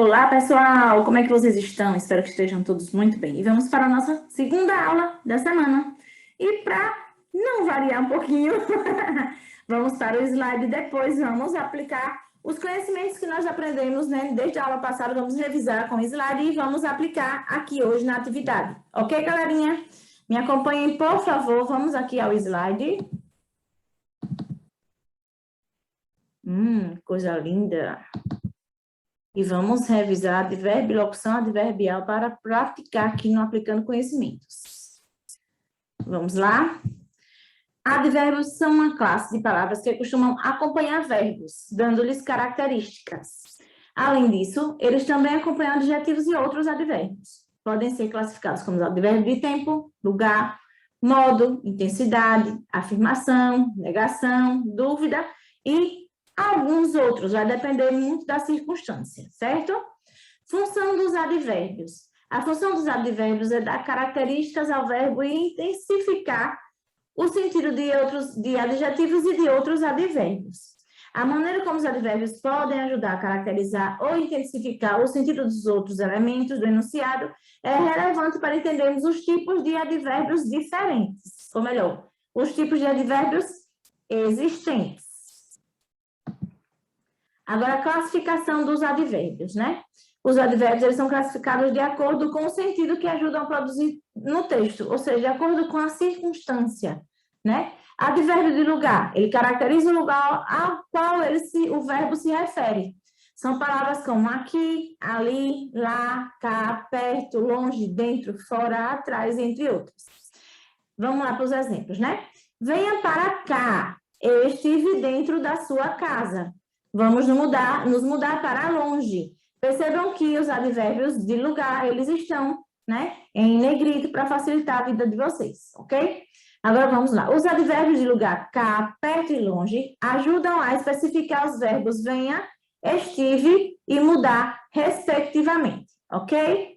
Olá, pessoal! Como é que vocês estão? Espero que estejam todos muito bem. E vamos para a nossa segunda aula da semana. E para não variar um pouquinho, vamos para o slide e depois vamos aplicar os conhecimentos que nós aprendemos, né? Desde a aula passada, vamos revisar com o slide e vamos aplicar aqui hoje na atividade. Ok, galerinha? Me acompanhem, por favor. Vamos aqui ao slide. Coisa linda! E vamos revisar advérbio e locução adverbial para praticar aqui no Aplicando Conhecimentos. Vamos lá? Advérbios são uma classe de palavras que costumam acompanhar verbos, dando-lhes características. Além disso, eles também acompanham adjetivos e outros advérbios. Podem ser classificados como advérbio de tempo, lugar, modo, intensidade, afirmação, negação, dúvida e alguns outros, vai depender muito da circunstância, certo? Função dos advérbios. A função dos advérbios é dar características ao verbo e intensificar o sentido de adjetivos e de outros advérbios. A maneira como os advérbios podem ajudar a caracterizar ou intensificar o sentido dos outros elementos do enunciado é relevante para entendermos os tipos de advérbios diferentes, ou melhor, os tipos de advérbios existentes. Agora, a classificação dos advérbios, né? Os advérbios eles são classificados de acordo com o sentido que ajudam a produzir no texto, ou seja, de acordo com a circunstância, né? Advérbio de lugar, ele caracteriza o lugar ao qual o verbo se refere. São palavras como aqui, ali, lá, cá, perto, longe, dentro, fora, atrás, entre outros. Vamos lá para os exemplos, né? Venha para cá, eu estive dentro da sua casa. Vamos nos mudar para longe. Percebam que os advérbios de lugar, eles estão, né, em negrito para facilitar a vida de vocês, ok? Agora vamos lá. Os advérbios de lugar, cá, perto e longe, ajudam a especificar os verbos venha, estive e mudar, respectivamente, ok?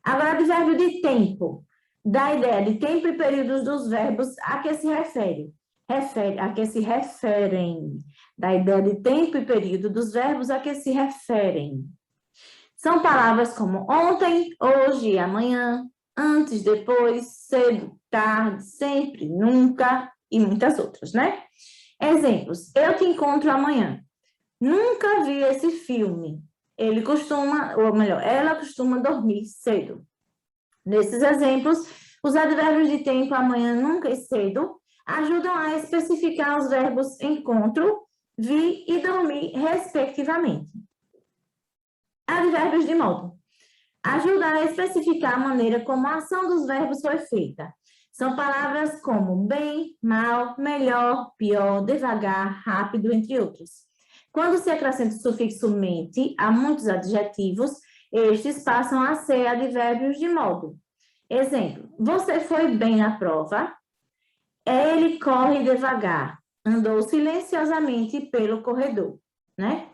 Agora, advérbio de tempo. Dá a ideia de tempo e períodos dos verbos a que se referem. Da ideia de tempo e período dos verbos a que se referem. São palavras como ontem, hoje, amanhã, antes, depois, cedo, tarde, sempre, nunca e muitas outras, né? Exemplos. Eu te encontro amanhã. Nunca vi esse filme. Ela costuma dormir cedo. Nesses exemplos, os advérbios de tempo, amanhã, nunca e cedo ajudam a especificar os verbos encontro, vi e dormir, respectivamente. Advérbios de modo. Ajuda a especificar a maneira como a ação dos verbos foi feita. São palavras como bem, mal, melhor, pior, devagar, rápido, entre outros. Quando se acrescenta o sufixo mente a muitos adjetivos, estes passam a ser advérbios de modo. Exemplo, você foi bem na prova. Ele corre devagar, andou silenciosamente pelo corredor, né?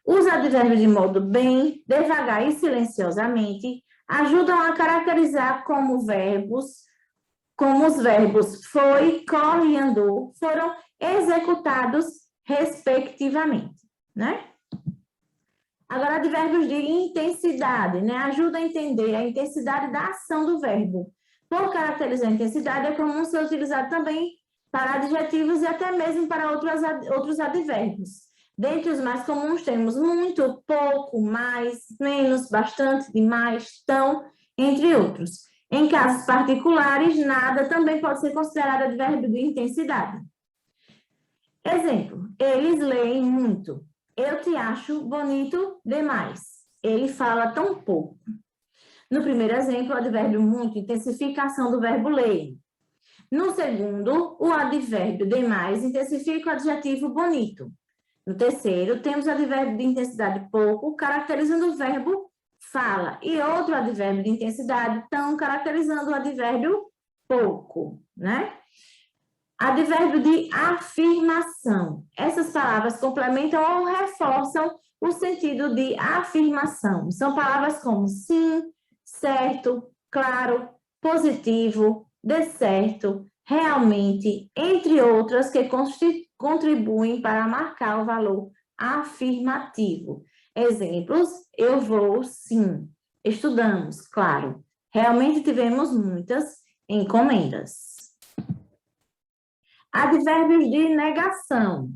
Os advérbios de modo bem, devagar e silenciosamente ajudam a caracterizar como os verbos foi, corre e andou foram executados respectivamente, né? Agora, advérbios de intensidade, né? Ajuda a entender a intensidade da ação do verbo. Por caracterizar a intensidade, é comum ser utilizado também para adjetivos e até mesmo para outros advérbios. Dentre os mais comuns, temos muito, pouco, mais, menos, bastante, demais, tão, entre outros. Em casos particulares, nada também pode ser considerado advérbio de intensidade. Exemplo, eles leem muito. Eu te acho bonito demais. Ele fala tão pouco. No primeiro exemplo, o advérbio muito intensifica a ação do verbo ler. No segundo, o advérbio demais intensifica o adjetivo bonito. No terceiro, temos o advérbio de intensidade pouco, caracterizando o verbo fala. E outro advérbio de intensidade tão, caracterizando o advérbio pouco, né? Advérbio de afirmação. Essas palavras complementam ou reforçam o sentido de afirmação. São palavras como sim, certo, claro, positivo, de certo, realmente, entre outras que contribuem para marcar o valor afirmativo. Exemplos, eu vou, sim. Estudamos, claro. Realmente tivemos muitas encomendas. Advérbios de negação.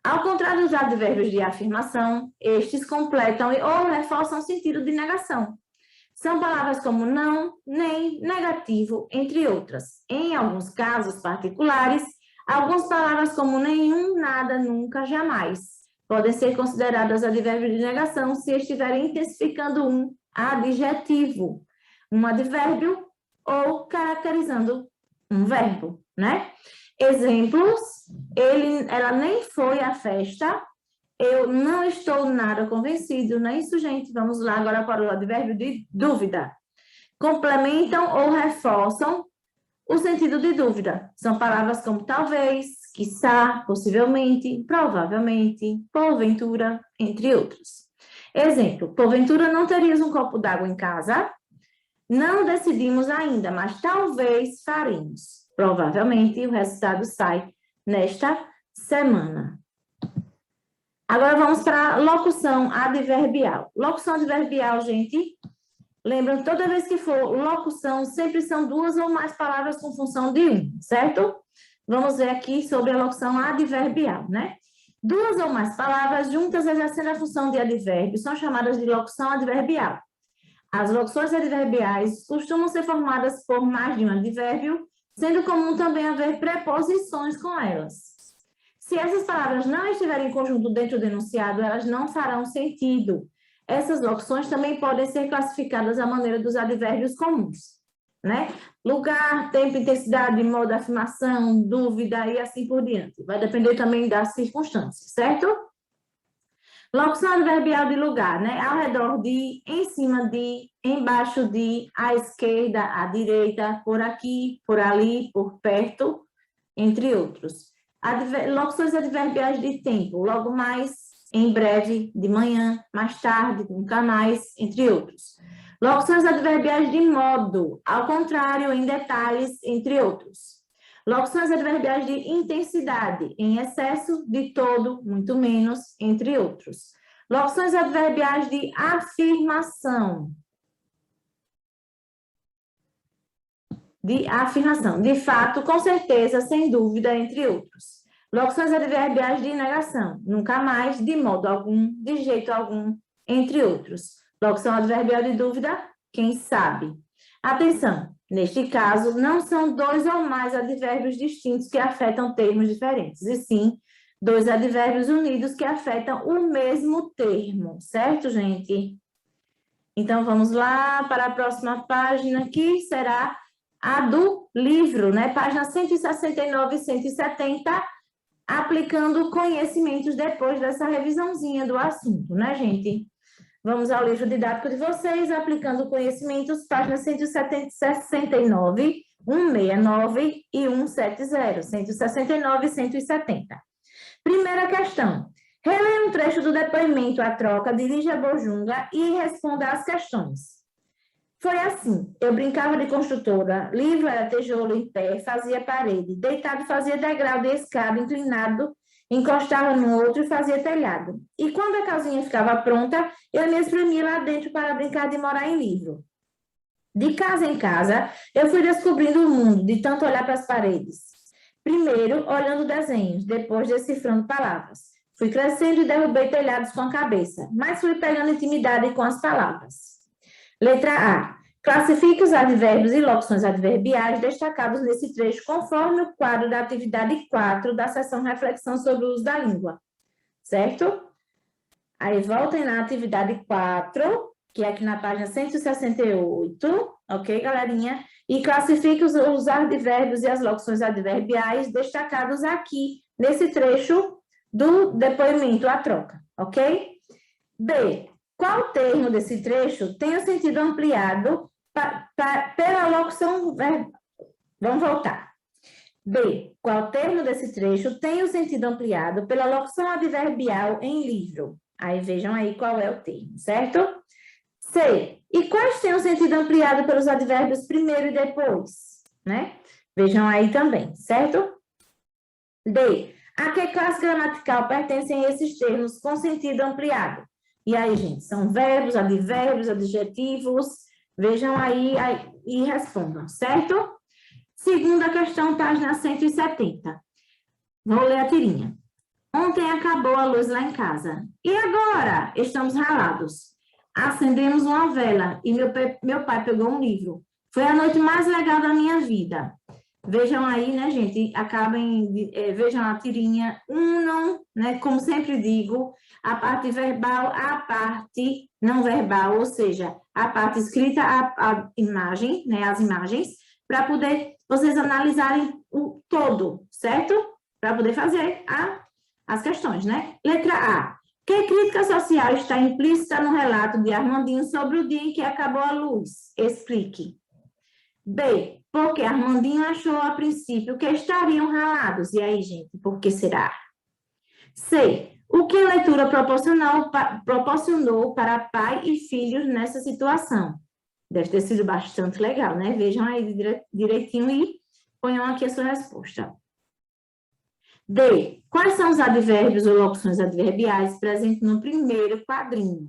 Ao contrário dos advérbios de afirmação, estes completam ou reforçam o sentido de negação. São palavras como não, nem, negativo, entre outras. Em alguns casos particulares, algumas palavras como nenhum, nada, nunca, jamais podem ser consideradas advérbios de negação se estiverem intensificando um adjetivo, um advérbio ou caracterizando um verbo, né? Exemplos, ela nem foi à festa, eu não estou nada convencido, não é isso, gente? Vamos lá agora para o advérbio de dúvida. Complementam ou reforçam o sentido de dúvida. São palavras como talvez, quiçá, possivelmente, provavelmente, porventura, entre outros. Exemplo, porventura não terias um copo d'água em casa? Não decidimos ainda, mas talvez faremos. Provavelmente o resultado sai nesta semana. Agora vamos para a locução adverbial. Locução adverbial, gente, lembram, toda vez que for locução, sempre são duas ou mais palavras com função de um, certo? Vamos ver aqui sobre a locução adverbial, né? Duas ou mais palavras juntas exercendo a função de advérbio são chamadas de locução adverbial. As locuções adverbiais costumam ser formadas por mais de um advérbio, sendo comum também haver preposições com elas. Se essas palavras não estiverem em conjunto dentro do enunciado, elas não farão sentido. Essas locuções também podem ser classificadas à maneira dos advérbios comuns, né? Lugar, tempo, intensidade, modo, afirmação, dúvida e assim por diante. Vai depender também das circunstâncias, certo? Locução adverbial de lugar, né? Ao redor de, em cima de, embaixo de, à esquerda, à direita, por aqui, por ali, por perto, entre outros. Locuções adverbiais de tempo, logo mais, em breve, de manhã, mais tarde, nunca mais, entre outros. Locuções adverbiais de modo, ao contrário, em detalhes, entre outros. Locuções adverbiais de intensidade, em excesso, de todo, muito menos, entre outros. Locuções adverbiais de afirmação. De fato, com certeza, sem dúvida, entre outros. Locuções adverbiais de negação, nunca mais, de modo algum, de jeito algum, entre outros. Locução adverbial de dúvida, quem sabe. Atenção, neste caso, não são dois ou mais advérbios distintos que afetam termos diferentes, e sim dois advérbios unidos que afetam o mesmo termo, certo, gente? Então, vamos lá para a próxima página, que será a do livro, né? Página 169 e 170, aplicando conhecimentos depois dessa revisãozinha do assunto, né, gente? Vamos ao livro didático de vocês, aplicando conhecimentos, página 169, 169 e 170, 169 e 170. Primeira questão. Releia um trecho do depoimento à troca, dirija a Bojunga e responda às questões. Foi assim, eu brincava de construtora, livro era tijolo em pé, fazia parede, deitado fazia degrau de escada, inclinado, encostava no outro e fazia telhado. E quando a casinha ficava pronta, eu me espremia lá dentro para brincar de morar em livro. De casa em casa, eu fui descobrindo o mundo, de tanto olhar para as paredes. Primeiro, olhando desenhos, depois decifrando palavras. Fui crescendo e derrubei telhados com a cabeça, mas fui pegando intimidade com as palavras. Letra A. Classifique os advérbios e locuções adverbiais destacados nesse trecho conforme o quadro da atividade 4 da seção Reflexão sobre o uso da língua. Certo? Aí voltem na atividade 4, que é aqui na página 168, ok, galerinha? E classifique os advérbios e as locuções adverbiais destacados aqui nesse trecho do depoimento à troca, ok? B. Qual termo desse trecho tem o sentido ampliado pela locução verbal? Vamos voltar. B. Qual termo desse trecho tem o sentido ampliado pela locução adverbial em livro? Aí vejam aí qual é o termo, certo? C. E quais têm o sentido ampliado pelos advérbios primeiro e depois? Né? Vejam aí também, certo? D. A que classe gramatical pertencem esses termos com sentido ampliado? E aí, gente, são verbos, advérbios, adjetivos. Vejam aí e respondam, certo? Segunda questão, página 170. Vou ler a tirinha. Ontem acabou a luz lá em casa. E agora? Estamos ralados. Acendemos uma vela e meu pai pegou um livro. Foi a noite mais legal da minha vida. Vejam aí, né, gente? Vejam a tirinha. Unam, né? Como sempre digo, a parte verbal, a parte não verbal, ou seja, a parte escrita, a imagem, né? As imagens, para poder vocês analisarem o todo, certo? Para poder fazer as questões, né? Letra A. Que crítica social está implícita no relato de Armandinho sobre o dia em que acabou a luz? Explique. B. Porque Armandinho achou a princípio que estariam ralados. E aí, gente, por que será? C. O que a leitura proporcionou para pai e filhos nessa situação? Deve ter sido bastante legal, né? Vejam aí direitinho e ponham aqui a sua resposta. D. Quais são os advérbios ou locuções adverbiais presentes no primeiro quadrinho?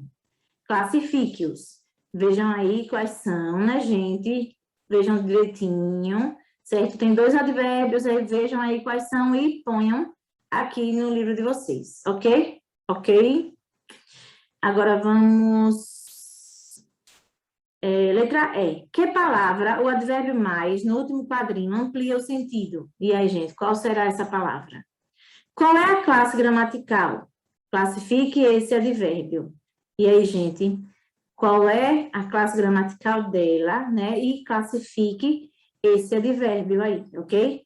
Classifique-os. Vejam aí quais são, né, gente? Vejam direitinho, certo? Tem 2 advérbios, aí vejam aí quais são e ponham aqui no livro de vocês, ok? Ok? Agora vamos... letra E. Que palavra, o advérbio mais, no último quadrinho, amplia o sentido? E aí, gente, qual será essa palavra? Qual é a classe gramatical? Classifique esse advérbio. E aí, gente, qual é a classe gramatical dela, né? E classifique esse advérbio aí, ok?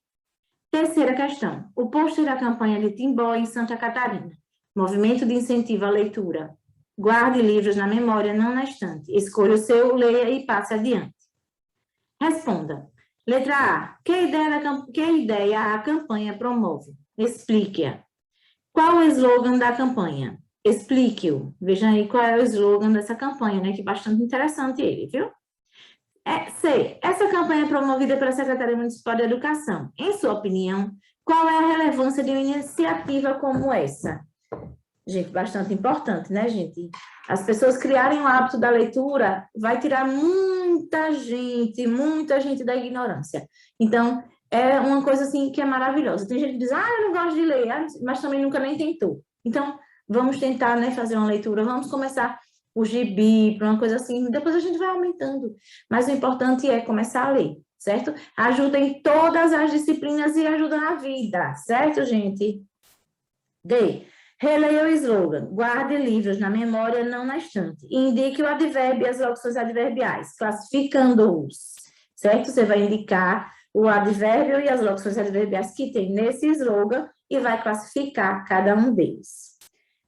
Terceira questão. O pôster da campanha de Timbó em Santa Catarina. Movimento de incentivo à leitura. Guarde livros na memória, não na estante. Escolha o seu, leia e passe adiante. Responda. Letra A. Que ideia a campanha promove? Explique-a. Qual o slogan da campanha? Explique-o. Veja aí qual é o slogan dessa campanha, né? Que é bastante interessante ele, viu? C. Essa campanha é promovida pela Secretaria Municipal de Educação. Em sua opinião, qual é a relevância de uma iniciativa como essa? Gente, bastante importante, né, gente? As pessoas criarem o hábito da leitura vai tirar muita gente da ignorância. Então, é uma coisa assim que é maravilhosa. Tem gente que diz, eu não gosto de ler, mas também nunca nem tentou. Então, vamos tentar, né, fazer uma leitura, vamos começar o gibi, para uma coisa assim, depois a gente vai aumentando. Mas o importante é começar a ler, certo? Ajuda em todas as disciplinas e ajuda na vida, certo, gente? D. Releia o slogan. Guarde livros na memória, não na estante. E indique o advérbio e as locuções adverbiais, classificando-os, certo? Você vai indicar o advérbio e as locuções adverbiais que tem nesse slogan e vai classificar cada um deles.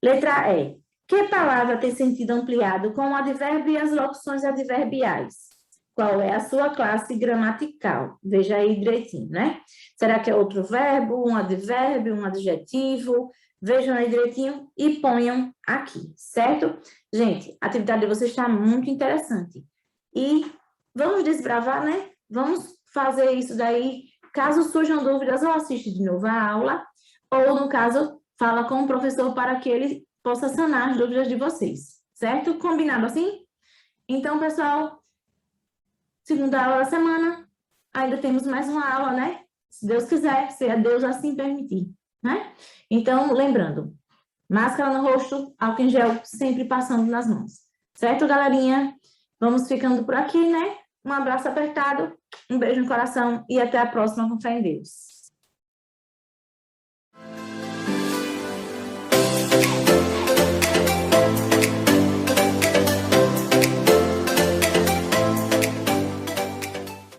Letra E. Que palavra tem sentido ampliado com o advérbio e as locuções adverbiais? Qual é a sua classe gramatical? Veja aí direitinho, né? Será que é outro verbo, um advérbio, um adjetivo? Vejam aí direitinho e ponham aqui, certo? Gente, a atividade de vocês está muito interessante. E vamos desbravar, né? Vamos fazer isso daí. Caso surjam dúvidas, ou assiste de novo a aula, ou, no caso, fala com o professor para que ele possa sanar as dúvidas de vocês, certo? Combinado assim? Então, pessoal, segunda aula da semana, ainda temos mais uma aula, né? Se Deus quiser, se a Deus assim permitir, né? Então, lembrando, máscara no rosto, álcool em gel sempre passando nas mãos. Certo, galerinha? Vamos ficando por aqui, né? Um abraço apertado, um beijo no coração e até a próxima com fé em Deus.